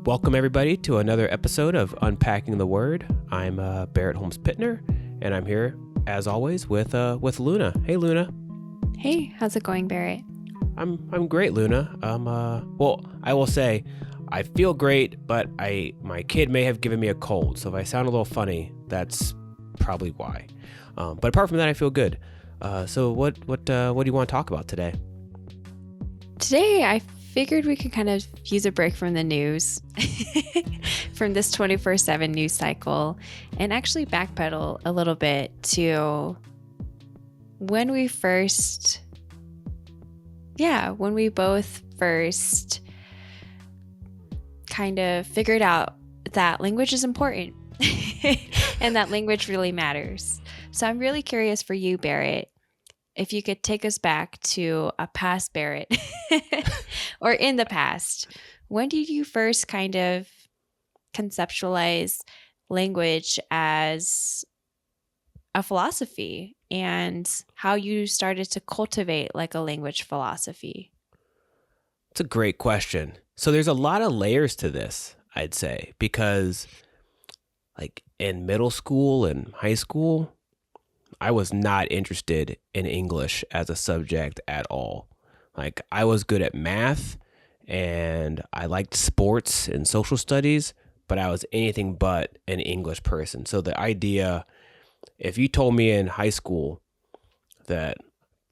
Welcome, everybody, to another episode of Unpacking the Word. I'm Barrett Holmes-Pittner, and I'm here, as always, with Luna. Hey, Luna. Hey, how's it going, Barrett? I'm great, Luna. Well, I will say, I feel great, but my kid may have given me a cold, so if I sound a little funny, that's probably why. But apart from that, I feel good. So what do you want to talk about today? Today, I figured we could kind of use a break from the news, from this 24/7 news cycle, and actually backpedal a little bit to when we both first kind of figured out that language is important and that language really matters. So I'm really curious for you, Barrett, if you could take us back to a past Barrett or in the past, when did you first kind of conceptualize language as a philosophy and how you started to cultivate like a language philosophy? It's a great question. So there's a lot of layers to this, I'd say, because like in middle school and high school, I was not interested in English as a subject at all. Like I was good at math and I liked sports and social studies, but I was anything but an English person. So the idea, if you told me in high school that,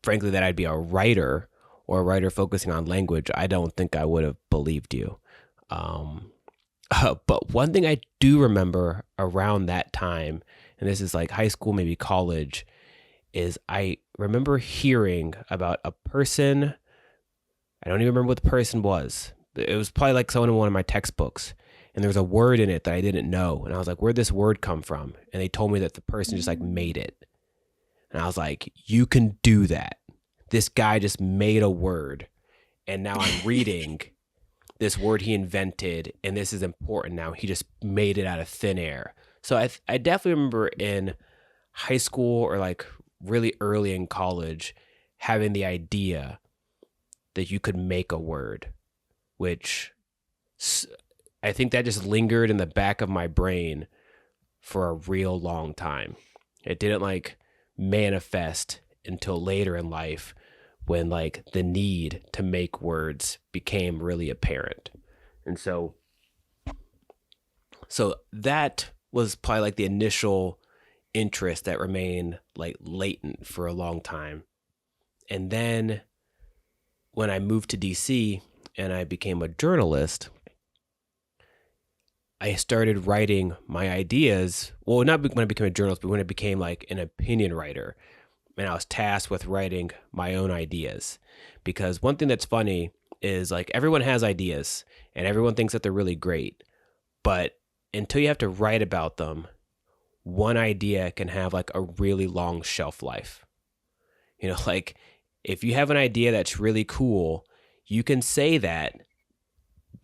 frankly, that I'd be a writer or a writer focusing on language, I don't think I would have believed you. But one thing I do remember around that time, and this is like high school, maybe college, is I remember hearing about a person. I don't even remember what the person was. It was probably like someone in one of my textbooks. And there was a word in it that I didn't know. And I was like, where'd this word come from? And they told me that the person just like made it. And I was like, you can do that. This guy just made a word. And now I'm reading this word he invented. And this is important now. He just made it out of thin air. So I definitely remember in high school or like really early in college having the idea that you could make a word, which I think that just lingered in the back of my brain for a real long time. It didn't like manifest until later in life when like the need to make words became really apparent. And so that was probably like the initial interest that remained like latent for a long time. And then when I moved to DC and I became a journalist, I started writing my ideas. Well, not when I became a journalist, but when I became like an opinion writer. And I was tasked with writing my own ideas. Because one thing that's funny is like everyone has ideas and everyone thinks that they're really great. But until you have to write about them, one idea can have like a really long shelf life. You know, like if you have an idea that's really cool, you can say that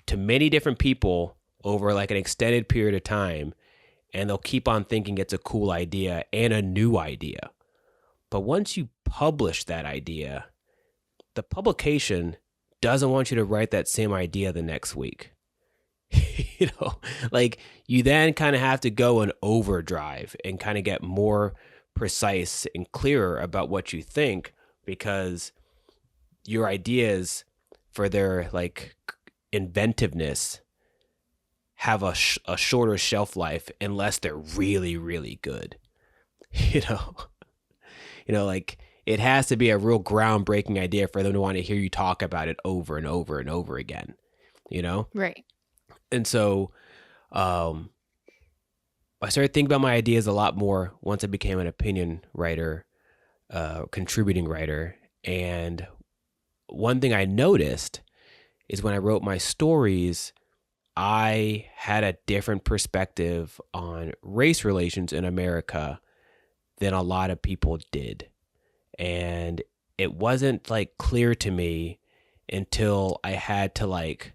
to many different people over like an extended period of time, and they'll keep on thinking it's a cool idea and a new idea. But once you publish that idea, the publication doesn't want you to write that same idea the next week. You know, like you then kind of have to go in overdrive and kind of get more precise and clearer about what you think, because your ideas, for their like inventiveness, have a shorter shelf life unless they're really, really good. You know, like it has to be a real groundbreaking idea for them to want to hear you talk about it over and over and over again, you know? Right. And so I started thinking about my ideas a lot more once I became an opinion writer, contributing writer. And one thing I noticed is when I wrote my stories, I had a different perspective on race relations in America than a lot of people did. And it wasn't like clear to me until I had to like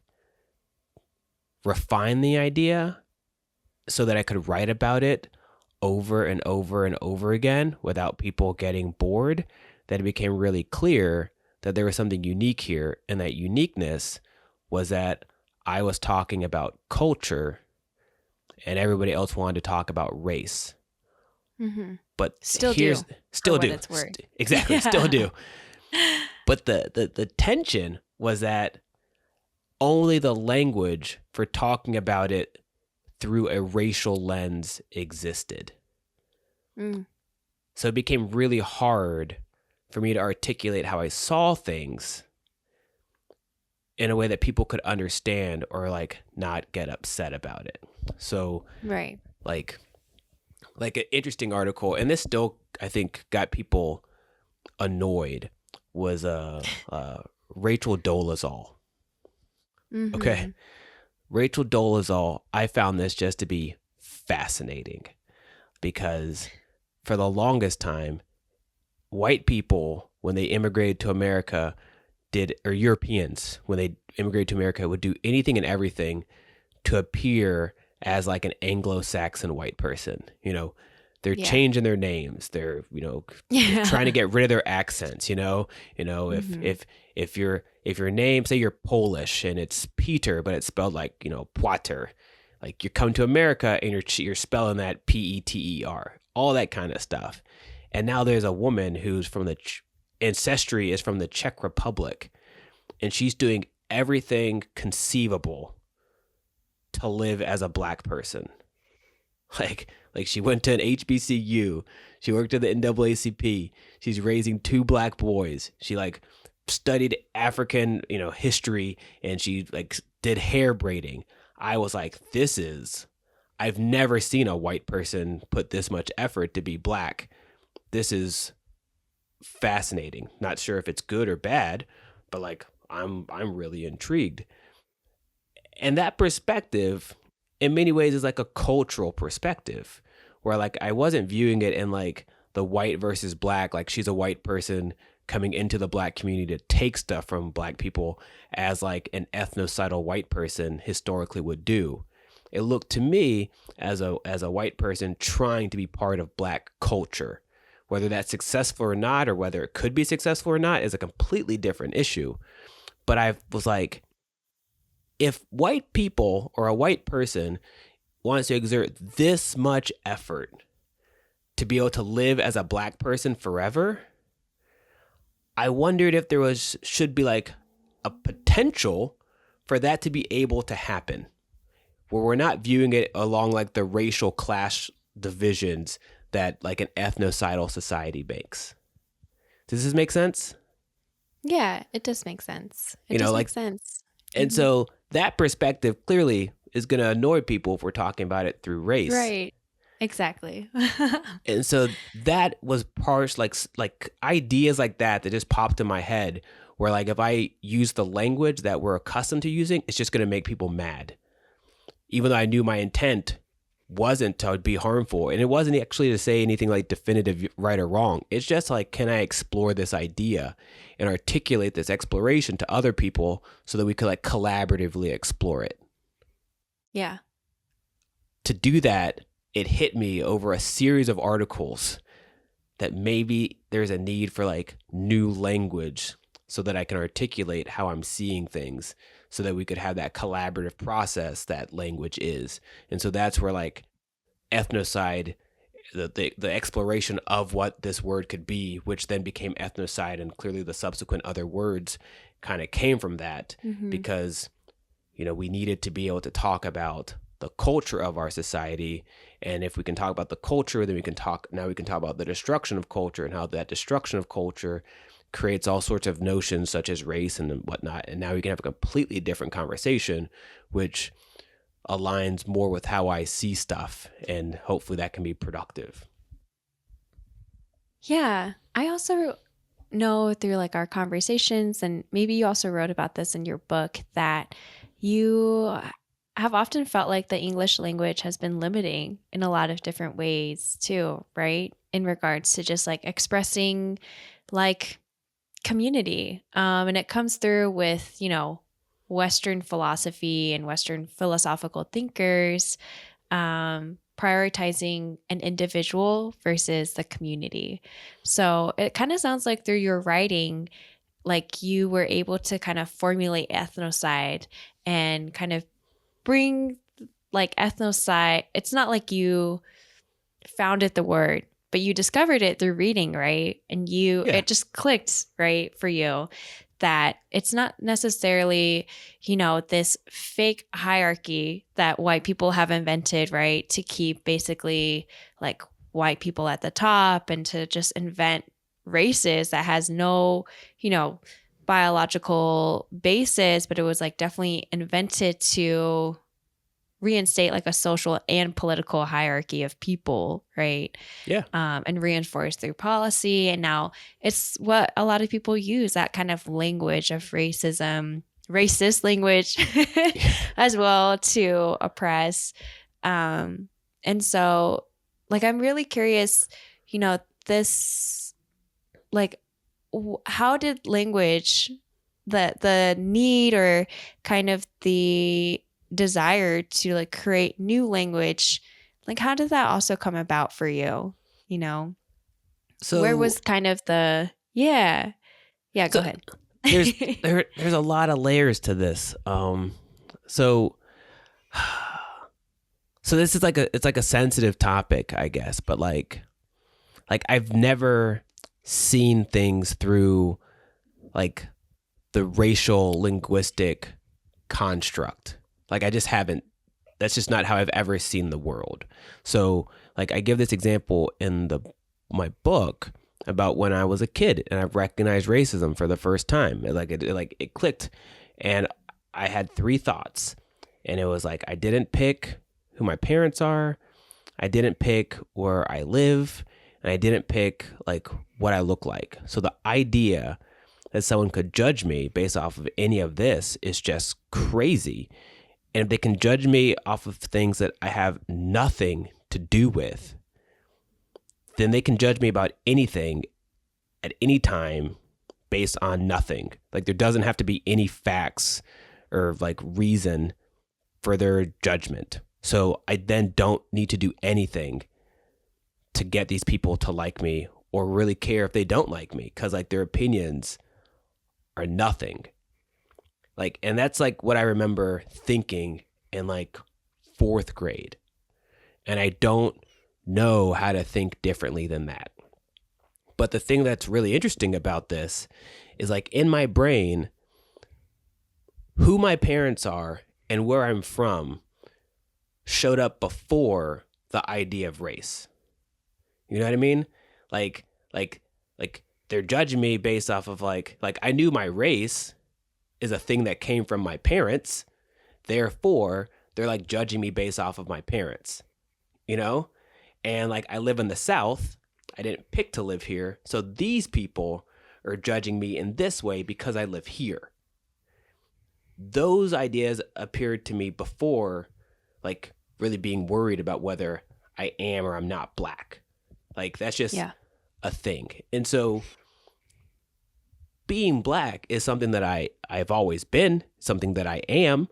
refine the idea so that I could write about it over and over and over again without people getting bored, that it became really clear that there was something unique here. And that uniqueness was that I was talking about culture and everybody else wanted to talk about race. Mm-hmm. But Still do, for still what do. it's worth. Exactly, still do. But the tension was that only the language for talking about it through a racial lens existed. Mm. So it became really hard for me to articulate how I saw things in a way that people could understand or like not get upset about it. So Right. like an interesting article, and this still I think got people annoyed, was Rachel Dolezal. Mm-hmm. Okay. Rachel Dolezal, I found this just to be fascinating because for the longest time, white people, when they immigrated to America, or Europeans, when they immigrated to America, would do anything and everything to appear as like an Anglo-Saxon white person. You know, they're Yeah. changing their names. They're, they're Yeah. trying to get rid of their accents, Mm-hmm. if your name, say you're Polish and it's Peter, but it's spelled like, Poiter, like you come to America and you're spelling that Peter, all that kind of stuff. And now there's a woman who's from the ancestry is from the Czech Republic, and she's doing everything conceivable to live as a black person. Like she went to an HBCU, she worked at the NAACP, she's raising 2 black boys, she like studied African, history, and she like did hair braiding. I was like, I've never seen a white person put this much effort to be black. This is fascinating. Not sure if it's good or bad, but like I'm really intrigued. And that perspective in many ways is like a cultural perspective where like I wasn't viewing it in like the white versus black, like she's a white person coming into the black community to take stuff from black people as like an ethnocidal white person historically would do. It looked to me as a white person trying to be part of black culture. Whether that's successful or not, or whether it could be successful or not, is a completely different issue. But I was like, if white people or a white person wants to exert this much effort to be able to live as a black person forever, I wondered if there should be like a potential for that to be able to happen, where we're not viewing it along like the racial class divisions that like an ethnocidal society makes. Does this make sense? Yeah, it does make sense. It does make Like, sense. and Mm-hmm. so that perspective clearly is going to annoy people if we're talking about it through race. Right. Exactly. And so that was parts like ideas like that just popped in my head, where like if I use the language that we're accustomed to using, it's just going to make people mad. Even though I knew my intent wasn't to be harmful, and it wasn't actually to say anything like definitive right or wrong. It's just like, can I explore this idea and articulate this exploration to other people so that we could like collaboratively explore it? Yeah. To do that, it hit me over a series of articles that maybe there's a need for like new language so that I can articulate how I'm seeing things, so that we could have that collaborative process that language is. And so that's where like ethnocide, the exploration of what this word could be, which then became ethnocide, and clearly the subsequent other words kind of came from that, Mm-hmm. because we needed to be able to talk about the culture of our society. And if we can talk about the culture, then we can talk about the destruction of culture, and how that destruction of culture creates all sorts of notions such as race and whatnot. And now we can have a completely different conversation, which aligns more with how I see stuff, and hopefully that can be productive. Yeah. I also know through like our conversations, and maybe you also wrote about this in your book, that you have often felt like the English language has been limiting in a lot of different ways too, right? In regards to just like expressing like community. And it comes through with, Western philosophy and Western philosophical thinkers prioritizing an individual versus the community. So it kind of sounds like through your writing, like you were able to kind of formulate ethnocide and kind of bring like ethnocide. It's not like you founded the word, but you discovered it through reading, right? And Yeah. it just clicked, right, for you that it's not necessarily, this fake hierarchy that white people have invented, right, to keep basically like white people at the top and to just invent races that has no, biological basis, but it was like definitely invented to reinstate like a social and political hierarchy of people, right? Yeah. And reinforce through policy. And now it's what a lot of people use, that kind of language of racism, racist language as well, to oppress. And so, like, I'm really curious, this, like, how did language, the need or kind of the desire to like create new language, like how did that also come about for you? Where So was kind of the go so ahead. there's a lot of layers to this. So so this is it's like a sensitive topic, I guess, but like I've never seen things through like the racial linguistic construct. Like I just haven't, that's just not how I've ever seen the world. So like I give this example in my book about when I was a kid and I recognized racism for the first time. It clicked, and I had three thoughts, and it was like I didn't pick who my parents are, I didn't pick where I live, and I didn't pick like what I look like. So the idea that someone could judge me based off of any of this is just crazy. And if they can judge me off of things that I have nothing to do with, then they can judge me about anything at any time based on nothing. Like there doesn't have to be any facts or like reason for their judgment. So I then don't need to do anything to get these people to like me or really care if they don't like me, because like their opinions are nothing. Like, and that's like what I remember thinking in like fourth grade. And I don't know how to think differently than that. But the thing that's really interesting about this is like in my brain, who my parents are and where I'm from showed up before the idea of race. You know what I mean? Like they're judging me based off of like I knew my race is a thing that came from my parents. Therefore, they're like judging me based off of my parents, And like I live in the South. I didn't pick to live here. So these people are judging me in this way because I live here. Those ideas appeared to me before like really being worried about whether I am or I'm not black. Like that's just a thing. And so being black is something that I've always been, something that I am,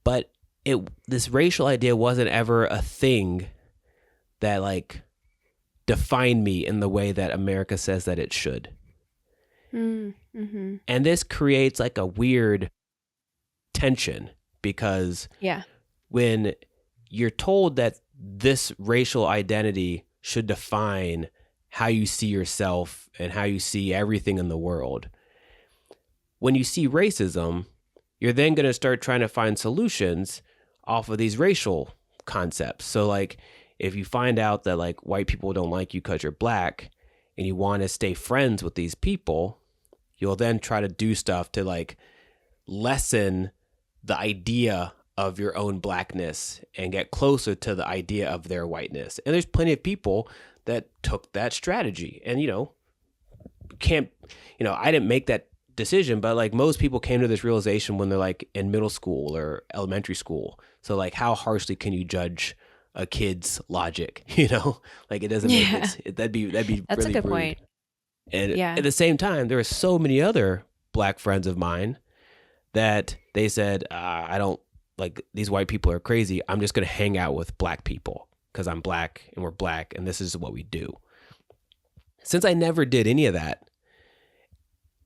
but this racial idea wasn't ever a thing that like defined me in the way that America says that it should. Mm-hmm. And this creates like a weird tension because when you're told that this racial identity should define how you see yourself and how you see everything in the world, when you see racism, you're then going to start trying to find solutions off of these racial concepts. So like if you find out that like white people don't like you because you're black and you want to stay friends with these people, you'll then try to do stuff to like lessen the idea of your own blackness and get closer to the idea of their whiteness. And there's plenty of people that took that strategy. And, I didn't make that decision, but like most people came to this realization when they're like in middle school or elementary school. So like how harshly can you judge a kid's logic? Like it doesn't make it. That'd be That's really a good rude. point. And at the same time, there are so many other black friends of mine that they said, I don't like these white people are crazy. I'm just going to hang out with black people because I'm black and we're black and this is what we do. Since I never did any of that,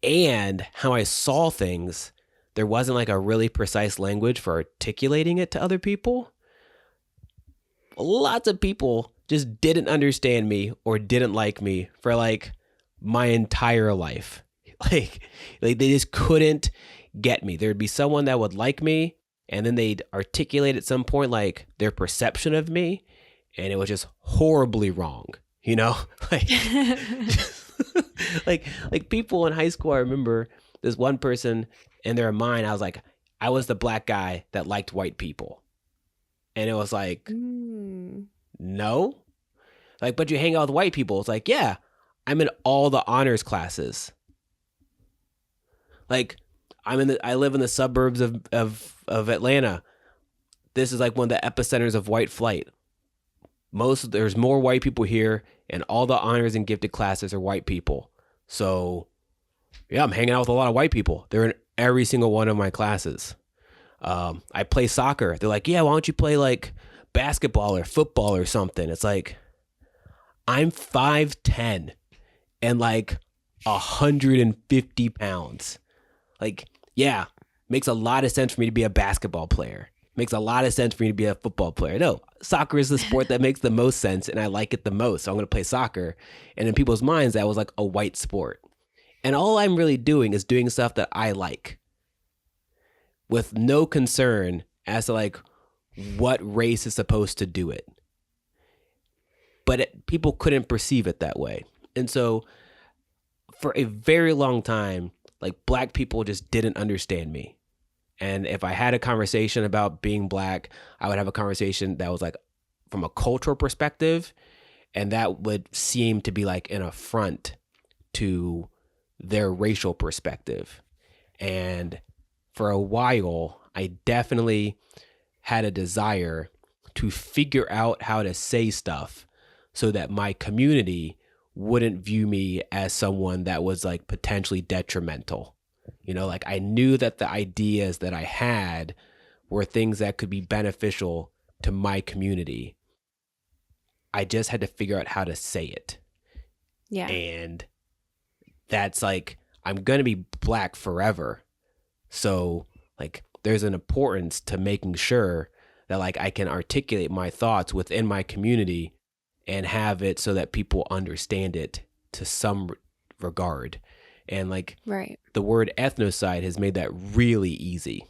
and how I saw things, there wasn't like a really precise language for articulating it to other people. Lots of people just didn't understand me or didn't like me for like my entire life. Like they just couldn't get me. There'd be someone that would like me, and then they'd articulate at some point like their perception of me, and it was just horribly wrong, you know? Like like people in high school, I remember this one person in their mind, I was like, I was the black guy that liked white people. And it was like, no. Like, but you hang out with white people. It's like, yeah, I'm in all the honors classes. Like, I live in the suburbs of Atlanta. This is like one of the epicenters of white flight. There's more white people here, and all the honors and gifted classes are white people. So, yeah, I'm hanging out with a lot of white people. They're in every single one of my classes. I play soccer. They're like, yeah, why don't you play like basketball or football or something? It's like, I'm 5'10" and like 150 pounds. Like, yeah, makes a lot of sense for me to be a basketball player. Makes a lot of sense for me to be a football player. No, soccer is the sport that makes the most sense, and I like it the most. So I'm going to play soccer. And in people's minds, that was like a white sport. And all I'm really doing is doing stuff that I like, with no concern as to like what race is supposed to do it. But people couldn't perceive it that way. And so for a very long time, like black people just didn't understand me. And if I had a conversation about being black, I would have a conversation that was like from a cultural perspective, and that would seem to be like an affront to their racial perspective. And for a while, I definitely had a desire to figure out how to say stuff so that my community wouldn't view me as someone that was like potentially detrimental. You know, like I knew that the ideas that I had were things that could be beneficial to my community. I just had to figure out how to say it. Yeah. And that's like, I'm going to be black forever. So like there's an importance to making sure that like I can articulate my thoughts within my community and have it so that people understand it to some regard. And like right. The word ethnocide has made that really easy.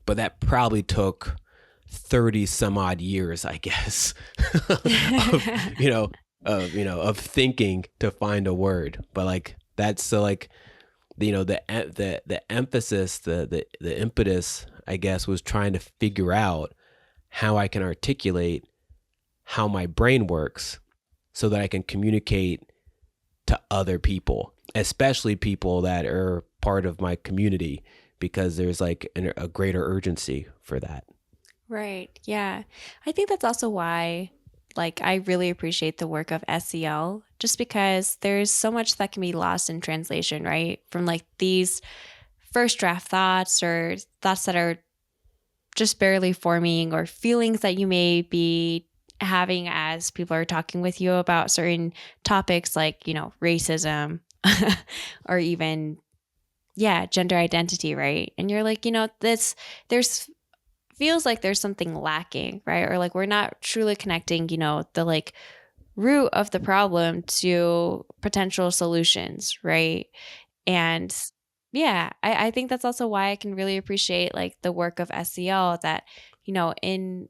But that probably took 30 some odd years, I guess, of thinking to find a word. But like that's so like, the emphasis, the impetus, I guess, was trying to figure out how I can articulate how my brain works so that I can communicate to other people, especially people that are part of my community, because there's like a greater urgency for that. Right. Yeah. I think that's also why like I really appreciate the work of SEL, just because there's so much that can be lost in translation, right? From like these first draft thoughts or thoughts that are just barely forming, or feelings that you may be having as people are talking with you about certain topics like, racism or even, gender identity, right? And you're like, there's feels like there's something lacking, right? Or like we're not truly connecting, the like root of the problem to potential solutions, right? And I think that's also why I can really appreciate like the work of SEL, that, in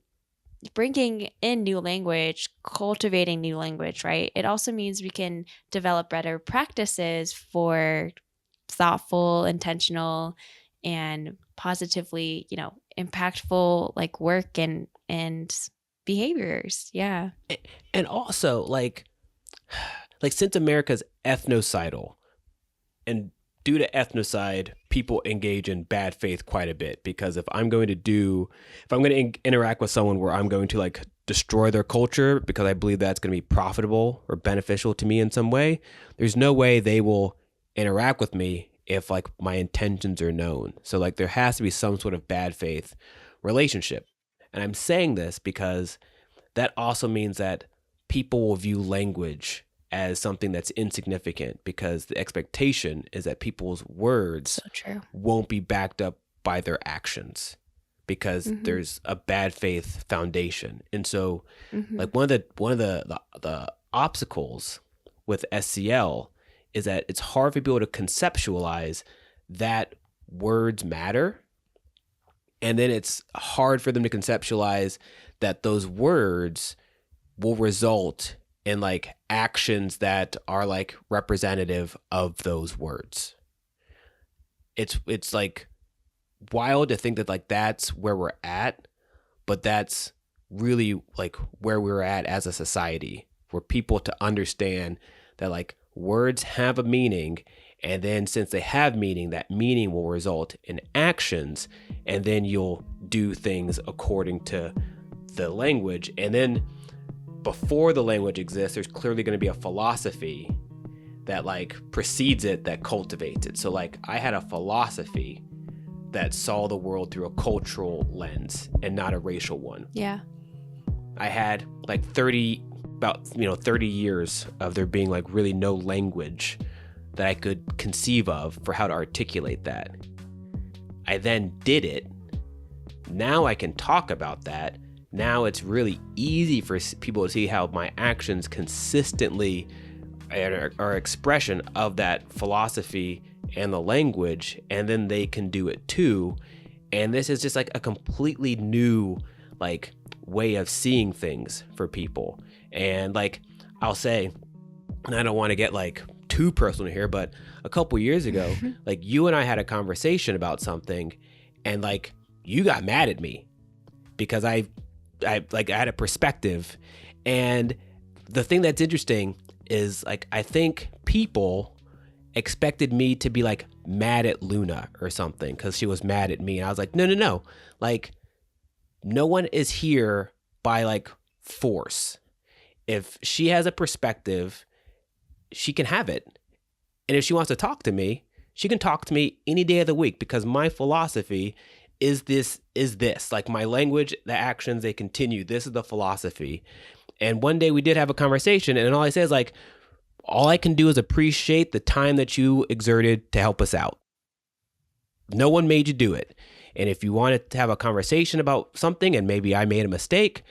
bringing in new language, cultivating new language, right? It also means we can develop better practices for thoughtful, intentional, and positively, impactful like work and behaviors. Yeah. And also like since America's ethnocidal, and due to ethnocide, people engage in bad faith quite a bit, because if I'm going to interact with someone where I'm going to like destroy their culture because I believe that's going to be profitable or beneficial to me in some way, there's no way they will interact with me if like my intentions are known. So like there has to be some sort of bad faith relationship. And I'm saying this because that also means that people will view language as something that's insignificant, because the expectation is that people's words So true. won't be backed up by their actions because there's a bad faith foundation. And so like one of the obstacles with SCL is that it's hard for people to conceptualize that words matter. And then it's hard for them to conceptualize that those words will result in like actions that are like representative of those words. It's like wild to think that like that's where we're at, but that's really like where we're at as a society, for people to understand that like words have a meaning, and then since they have meaning, that meaning will result in actions, and then you'll do things according to the language. And then before the language exists, there's clearly going to be a philosophy that like precedes it, that cultivates it. So like I had a philosophy that saw the world through a cultural lens and not a racial one. Yeah. I had like 30 years of there being like really no language that I could conceive of for how to articulate that. I then did it. Now I can talk about that. Now it's really easy for people to see how my actions consistently are expression of that philosophy and the language, and then they can do it too. And this is just like a completely new like way of seeing things for people. And like I'll say, and I don't want to get like too personal here, but a couple years ago, like you and I had a conversation about something, and like you got mad at me because I had a perspective. And the thing that's interesting is like I think people expected me to be like mad at Luna or something because she was mad at me. And I was like, no. Like no one is here by like force. If she has a perspective, she can have it. And if she wants to talk to me, she can talk to me any day of the week, because my philosophy is this. Like my language, the actions, they continue. This is the philosophy. And one day we did have a conversation, and all I said is like, all I can do is appreciate the time that you exerted to help us out. No one made you do it. And if you wanted to have a conversation about something and maybe I made a mistake,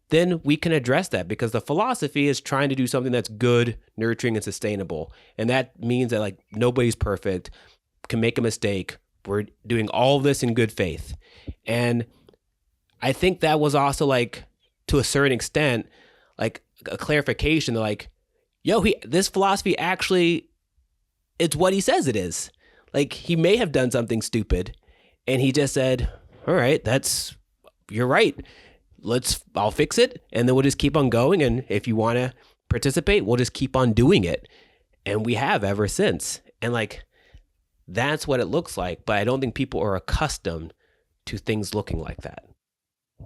then we can address that, because the philosophy is trying to do something that's good, nurturing, and sustainable. And that means that like nobody's perfect, can make a mistake. We're doing all of this in good faith. And I think that was also like, to a certain extent, like a clarification that like, this philosophy actually, it's what he says it is. Like he may have done something stupid and he just said, all right, you're right. I'll fix it. And then we'll just keep on going. And if you want to participate, we'll just keep on doing it. And we have ever since. And like, that's what it looks like. But I don't think people are accustomed to things looking like that,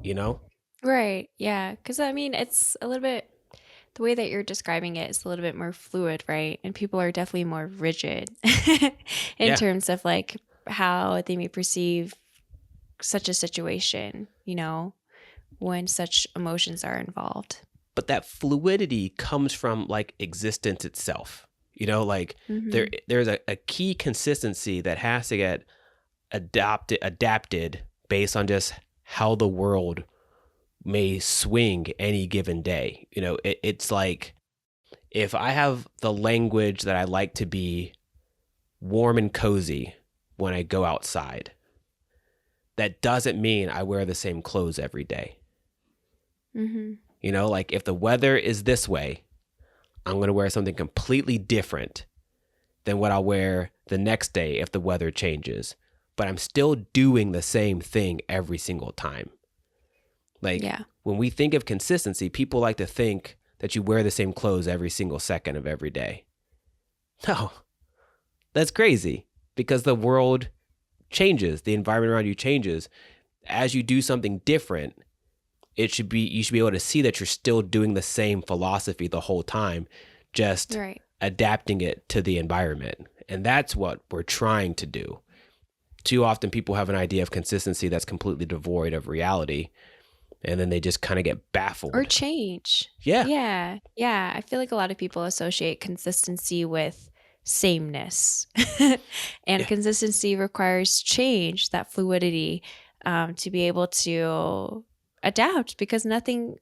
you know? Right. Yeah. Because I mean, it's a little bit, the way that you're describing it is a little bit more fluid, right? And people are definitely more rigid in terms of like how they may perceive such a situation, when such emotions are involved. But that fluidity comes from like existence itself. Like there's a key consistency that has to get adapted based on just how the world may swing any given day. It's like if I have the language that I like to be warm and cozy when I go outside, that doesn't mean I wear the same clothes every day. Like if the weather is this way, I'm going to wear something completely different than what I'll wear the next day if the weather changes. But I'm still doing the same thing every single time. Like when we think of consistency, people like to think that you wear the same clothes every single second of every day. No, that's crazy, because the world changes. The environment around you changes. As you do something different, you should be able to see that you're still doing the same philosophy the whole time, just adapting it to the environment. And that's what we're trying to do. Too often people have an idea of consistency that's completely devoid of reality. and then they just kind of get baffled. Or change. Yeah. Yeah. Yeah. I feel like a lot of people associate consistency with sameness. And Yeah. consistency requires change, that fluidity, to be able to adapt, because nothing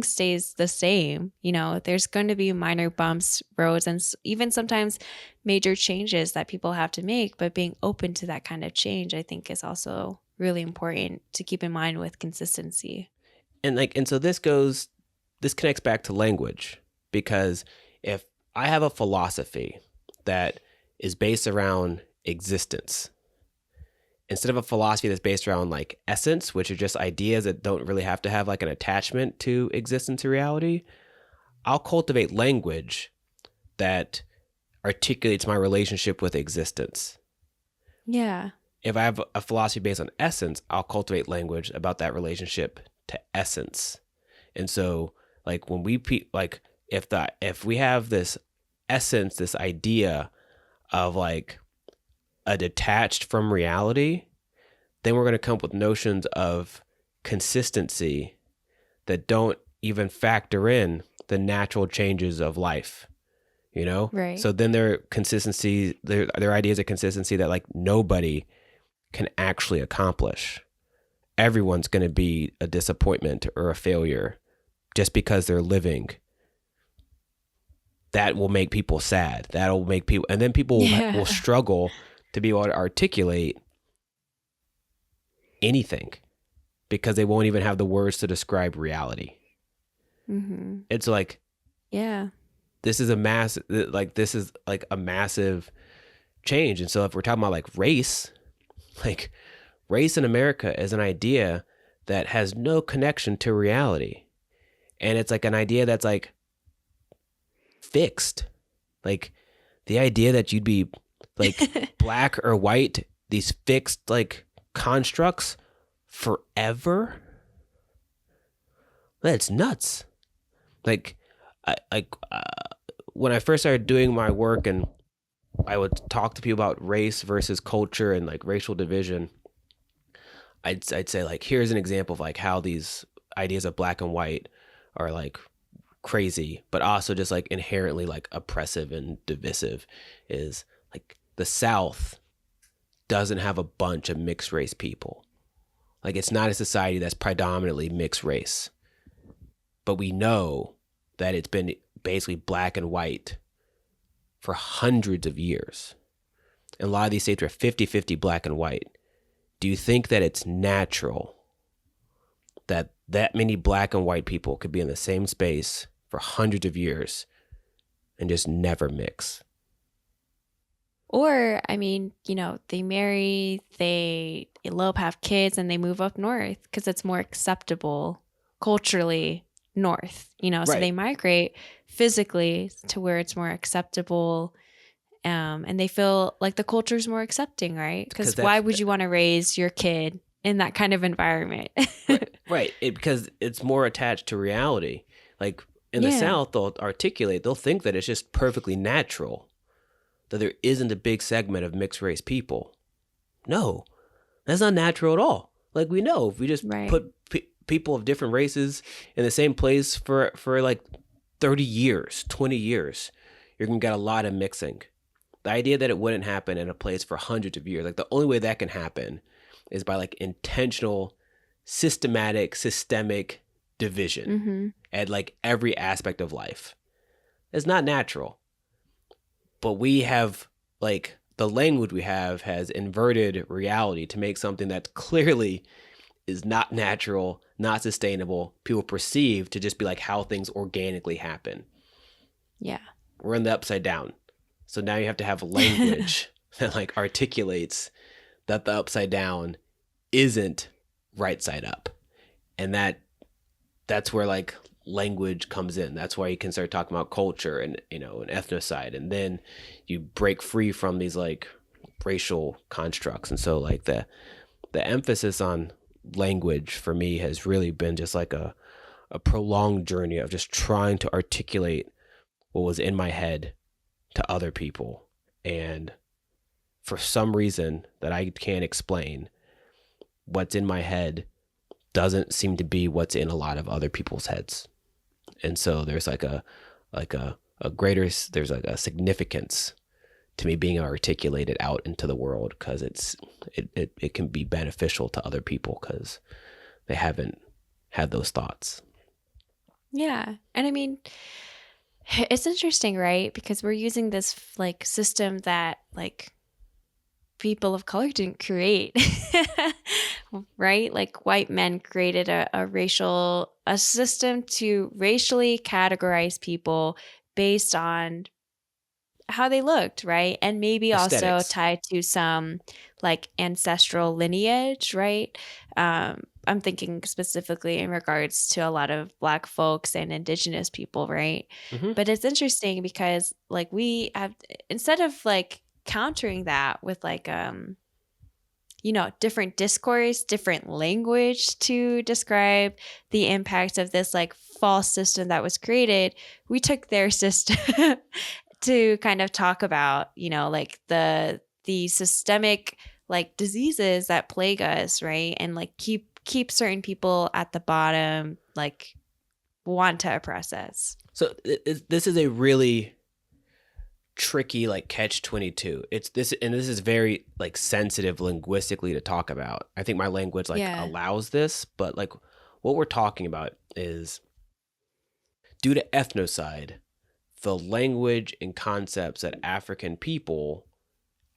stays the same. You know, there's going to be minor bumps, roads, and even sometimes major changes that people have to make. But being open to that kind of change, I think, is also really important to keep in mind with consistency. And so this connects back to language, because if I have a philosophy that is based around existence, instead of a philosophy that's based around like essence, which are just ideas that don't really have to have like an attachment to existence or reality, I'll cultivate language that articulates my relationship with existence. Yeah. If I have a philosophy based on essence, I'll cultivate language about that relationship to essence. And so like when we like if we have this essence, this idea of like a detached from reality, then we're going to come up with notions of consistency that don't even factor in the natural changes of life, you know? Right. So then their ideas of consistency that like nobody can actually accomplish. Everyone's going to be a disappointment or a failure just because they're living. That will make people sad. That'll make people, and then people will struggle to be able to articulate anything because they won't even have the words to describe reality. Mm-hmm. It's like, yeah, this is a massive change. And so if we're talking about like race in America is an idea that has no connection to reality. And it's like an idea that's like fixed. Like the idea that you'd be like black or white, these fixed like constructs forever. That's nuts. Like when I first started doing my work and I would talk to people about race versus culture and like racial division, I'd say like, here's an example of like how these ideas of black and white are like crazy, but also just like inherently like oppressive and divisive, is like the South doesn't have a bunch of mixed race people. Like it's not a society that's predominantly mixed race, but we know that it's been basically black and white for hundreds of years. And a lot of these states are 50-50 black and white. Do you think that it's natural that many black and white people could be in the same space for hundreds of years and just never mix? Or, I mean, you know, they marry, they elope, have kids, and they move up north because it's more acceptable culturally north, you know, so Right. they migrate physically to where it's more acceptable. And they feel like the culture is more accepting, right? Because why would you want to raise your kid in that kind of environment? Right. Because it's more attached to reality. Like in the South, they'll think that it's just perfectly natural that there isn't a big segment of mixed race people. No, that's not natural at all. Like we know if we just put people of different races in the same place for like 30 years, 20 years, you're going to get a lot of mixing. The idea that it wouldn't happen in a place for hundreds of years, like the only way that can happen is by like intentional, systemic division at like every aspect of life. It's not natural. But we have like the language we have has inverted reality to make something that clearly is not natural, not sustainable, people perceive to just be like how things organically happen. Yeah. We're in the upside down. So now you have to have language that like articulates that the upside down isn't right side up. And that's where like language comes in. That's why you can start talking about culture and, you know, an ethnocide, and then you break free from these like racial constructs. And so like the emphasis on language for me has really been just like a prolonged journey of just trying to articulate what was in my head to other people. And for some reason that I can't explain, what's in my head doesn't seem to be what's in a lot of other people's heads. And so there's like a greater, there's like a significance to me being articulated out into the world, because it can be beneficial to other people because they haven't had those thoughts. Yeah. And I mean, it's interesting, right? Because we're using this like system that like people of color didn't create, right? Like white men created a system to racially categorize people based on how they looked, right? And maybe also Aesthetics. tied to some like ancestral lineage, right? I'm thinking specifically in regards to a lot of Black folks and Indigenous people, right? Hmm. But it's interesting because like we have, instead of like countering that with like different discourse, different language to describe the impact of this like false system that was created, we took their system to kind of talk about, like the systemic like diseases that plague us, right? And like keep certain people at the bottom, like want to oppress us. So this is a really tricky like catch-22. It's this, and this is very like sensitive linguistically to talk about. I think my language like Yeah. allows this, but like what we're talking about is, due to ethnocide, the language and concepts that African people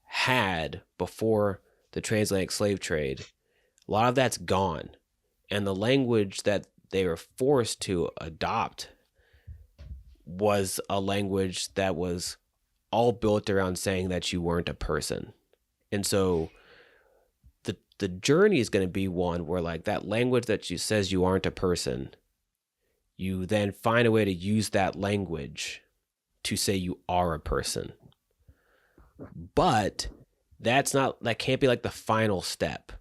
had before the transatlantic slave trade, a lot of that's gone. And the language that they were forced to adopt was a language that was all built around saying that you weren't a person. And so the journey is going to be one where like that language that says you aren't a person, you then find a way to use that language to say you are a person. But that can't be like the final step.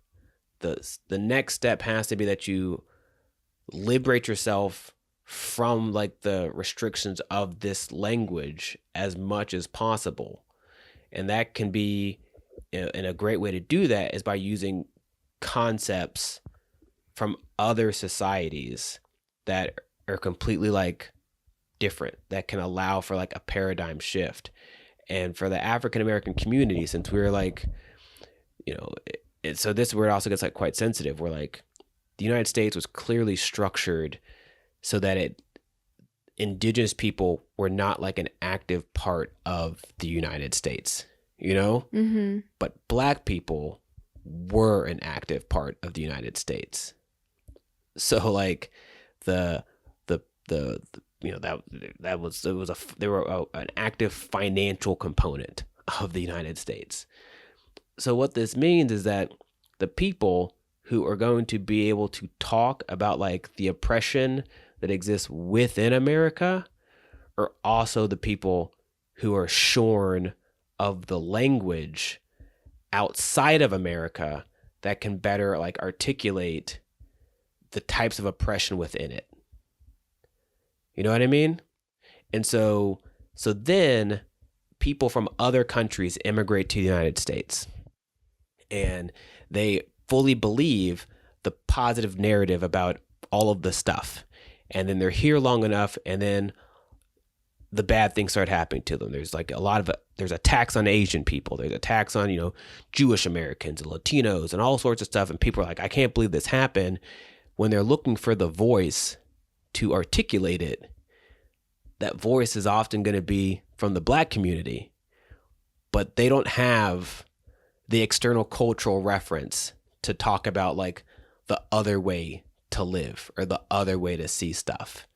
The next step has to be that you liberate yourself from like the restrictions of this language as much as possible. And that can be, and a great way to do that is by using concepts from other societies that are completely like different, that can allow for like a paradigm shift. And for the African American community, since we're like, so this is where it also gets like quite sensitive. Where like the United States was clearly structured so that indigenous people were not like an active part of the United States, Mm-hmm. but Black people were an active part of the United States. So like the that was they were an active financial component of the United States. So what this means is that the people who are going to be able to talk about like the oppression that exists within America are also the people who are shorn of the language outside of America that can better like articulate the types of oppression within it. You know what I mean? And so then people from other countries immigrate to the United States, and they fully believe the positive narrative about all of the stuff. And then they're here long enough, and then the bad things start happening to them. There's like there's attacks on Asian people. There's attacks on, Jewish Americans and Latinos and all sorts of stuff. And people are like, I can't believe this happened. When they're looking for the voice to articulate it, that voice is often going to be from the Black community, but they don't have the external cultural reference to talk about like the other way to live or the other way to see stuff.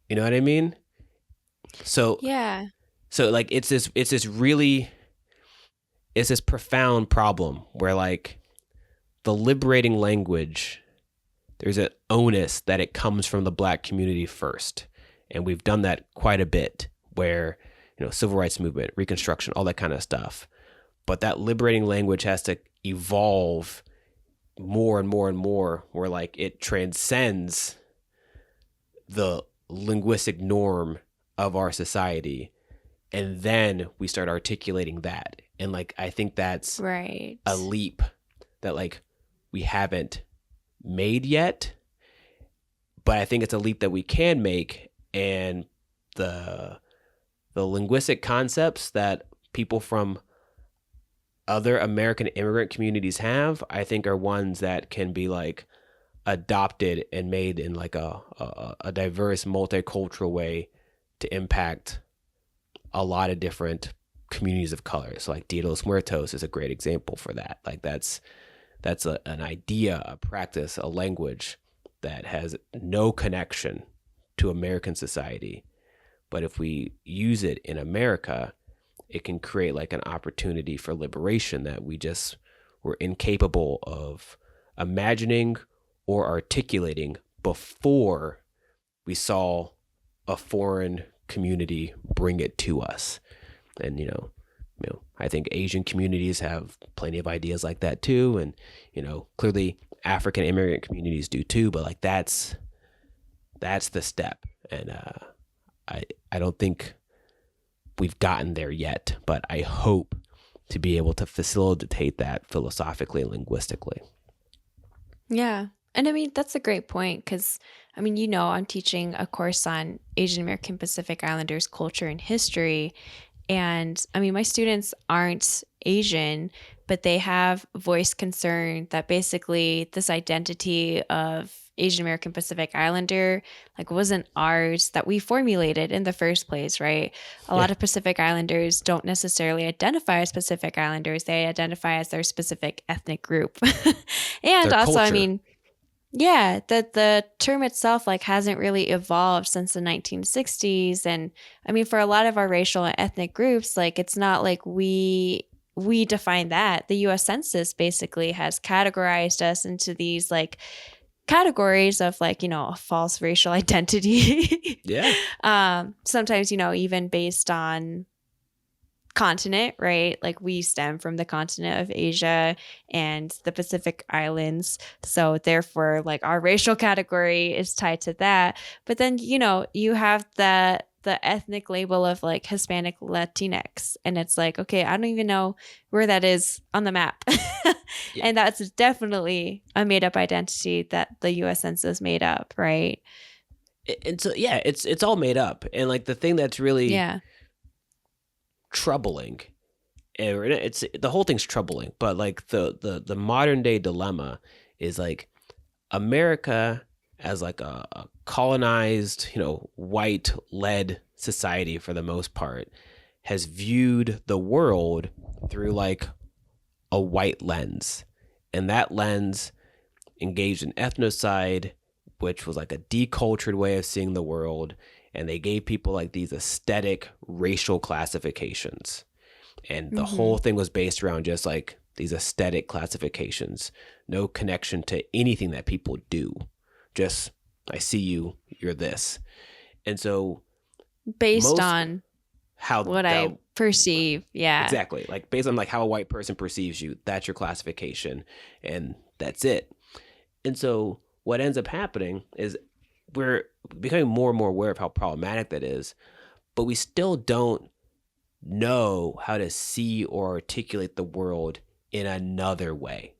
You know what I mean? So Yeah. So like it's this profound problem where like the liberating language, there's an onus that it comes from the Black community first. And we've done that quite a bit where, civil rights movement, Reconstruction, all that kind of stuff. But that liberating language has to evolve more and more and more, where like it transcends the linguistic norm of our society. And then we start articulating that. And like, I think that's Right. a leap that like we haven't made yet, but I think it's a leap that we can make. And the linguistic concepts that people from other American immigrant communities have, I think are ones that can be like adopted and made in like a diverse, multicultural way to impact a lot of different communities of color. So like Dia de los Muertos is a great example for that. Like that's an idea, a practice, a language that has no connection to American society. But if we use it in America, it can create like an opportunity for liberation that we just were incapable of imagining or articulating before we saw a foreign community bring it to us. And I think Asian communities have plenty of ideas like that too, and clearly African immigrant communities do too. But like that's the step, and I don't think we've gotten there yet, but I hope to be able to facilitate that philosophically and linguistically. Yeah. And I mean, that's a great point because, I mean, I'm teaching a course on Asian American Pacific Islanders culture and history. And I mean, my students aren't Asian, but they have voiced concern that basically this identity of Asian American Pacific Islander like wasn't ours, that we formulated in the first place, right? A lot of Pacific Islanders don't necessarily identify as Pacific Islanders. They identify as their specific ethnic group. And Their also, culture. I mean, yeah, that the term itself like hasn't really evolved since the 1960s. And I mean, for a lot of our racial and ethnic groups, like it's not like we define that. The US Census basically has categorized us into these like categories of like, a false racial identity. Sometimes, even based on continent, right? Like we stem from the continent of Asia and the Pacific Islands. So therefore, like our racial category is tied to that. But then, you have the ethnic label of like Hispanic Latinx. And it's like, okay, I don't even know where that is on the map. And that's definitely a made up identity that the US Census made up, right? And so, it's all made up. And like the thing that's really troubling, and it's the whole thing's troubling, but like the modern day dilemma is like America as like a colonized, white led society for the most part has viewed the world through like a white lens, and that lens engaged in ethnocide, which was like a decultured way of seeing the world. And they gave people like these aesthetic racial classifications. And the whole thing was based around just like these aesthetic classifications, no connection to anything that people do. Just, I see you, you're this. And so based on how what I perceive. Yeah. Exactly. Like based on like how a white person perceives you, that's your classification and that's it. And so what ends up happening is we're becoming more and more aware of how problematic that is, but we still don't know how to see or articulate the world in another way.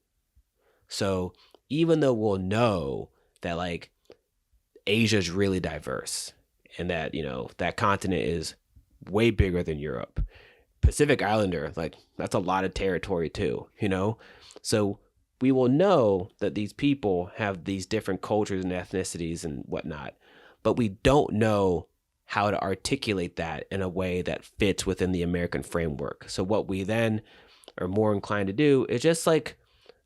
So even though we'll know that like Asia is really diverse and that, that continent is way bigger than Europe, Pacific Islander, like that's a lot of territory too, So we will know that these people have these different cultures and ethnicities and whatnot, but we don't know how to articulate that in a way that fits within the American framework. So what we then are more inclined to do is just like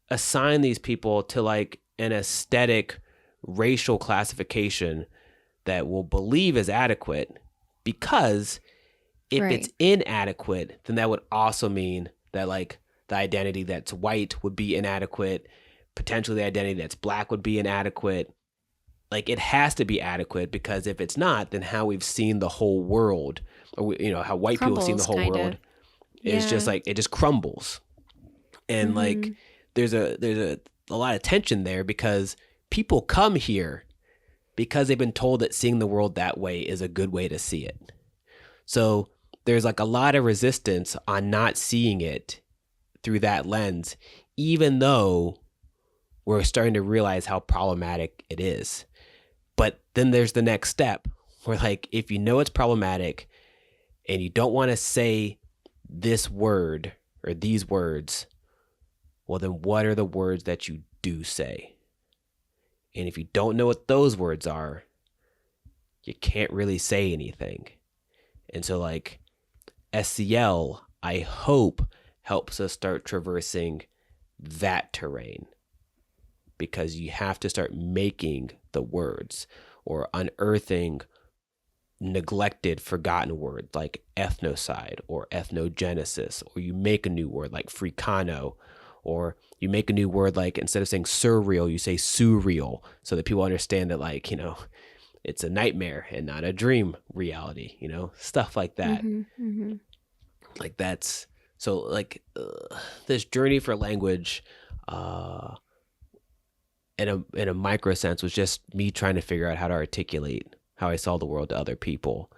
assign these people to like an aesthetic racial classification that we'll believe is adequate, because if it's inadequate, then that would also mean that like the identity that's white would be inadequate. Potentially the identity that's black would be inadequate. Like it has to be adequate, because if it's not, then how we've seen the whole world, or how white people have seen the whole world is just like, it just crumbles. And like there's a lot of tension there, because people come here because they've been told that seeing the world that way is a good way to see it. So there's like a lot of resistance on not seeing it through that lens, even though we're starting to realize how problematic it is. But then there's the next step where, like, if you know it's problematic and you don't want to say this word or these words, well, then what are the words that you do say? And if you don't know what those words are, you can't really say anything. And so, like, SCL, I hope, helps us start traversing that terrain, because you have to start making the words or unearthing neglected, forgotten words like ethnocide or ethnogenesis, or you make a new word like Fricano, or you make a new word like, instead of saying surreal, you say surreal, so that people understand that, like, you know, it's a nightmare and not a dream reality, you know, stuff like that. Like, that's so, like, this journey for language in a micro sense was just me trying to figure out how to articulate how I saw the world to other people.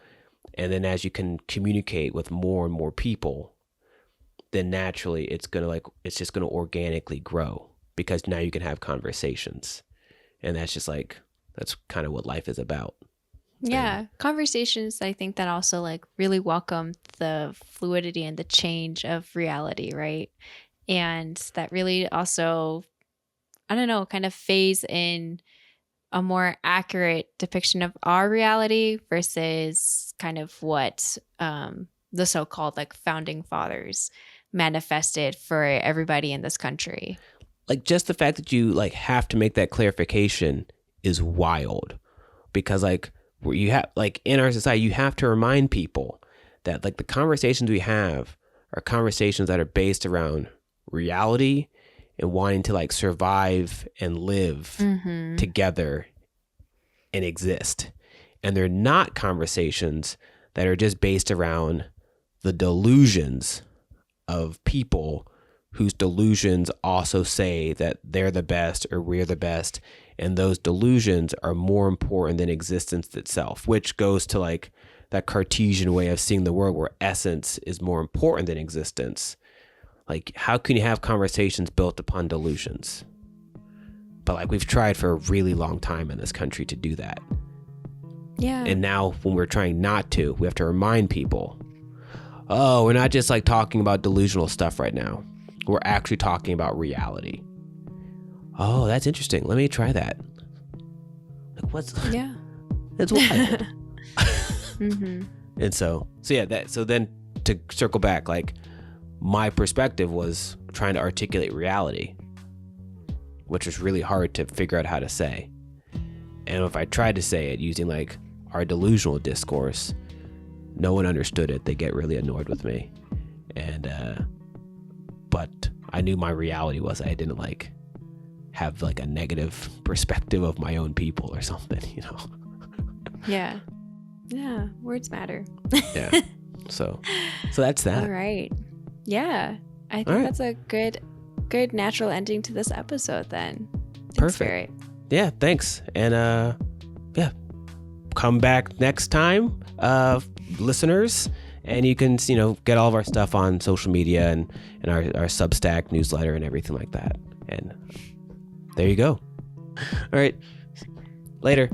And then as you can communicate with more and more people, then naturally it's just gonna organically grow, because now you can have conversations. And that's just like, that's kind of what life is about. Yeah, conversations, I think, that also like really welcome the fluidity and the change of reality, right? And that really also, I don't know, kind of phase in a more accurate depiction of our reality versus kind of what the so-called like founding fathers manifested for everybody in this country. Like, just the fact that you like have to make that clarification is wild, because like, where you have, like, in our society, you have to remind people that, like, the conversations we have are conversations that are based around reality and wanting to, like, survive and live together and exist. And they're not conversations that are just based around the delusions of people whose delusions also say that they're the best or we're the best. And those delusions are more important than existence itself, which goes to like that Cartesian way of seeing the world, where essence is more important than existence. Like, how can you have conversations built upon delusions? But like, we've tried for a really long time in this country to do that. Yeah. And now when we're trying not to, we have to remind people, oh, we're not just like talking about delusional stuff right now. We're actually talking about reality. Oh, that's interesting. Let me try that. Like, what's... Yeah. That's wild. And so then to circle back, like, my perspective was trying to articulate reality, which was really hard to figure out how to say. And if I tried to say it using like our delusional discourse, no one understood it. They get really annoyed with me. And but I knew my reality was I didn't like have like a negative perspective of my own people or something, you know. Yeah. Words matter. Yeah. So that's that. All right. Yeah. I think that's a good natural ending to this episode then. Thanks, Perfect. Barrett. Yeah, thanks. And yeah, come back next time, listeners, and you can, you know, get all of our stuff on social media and our Substack newsletter and everything like that. And there you go. All right. Later.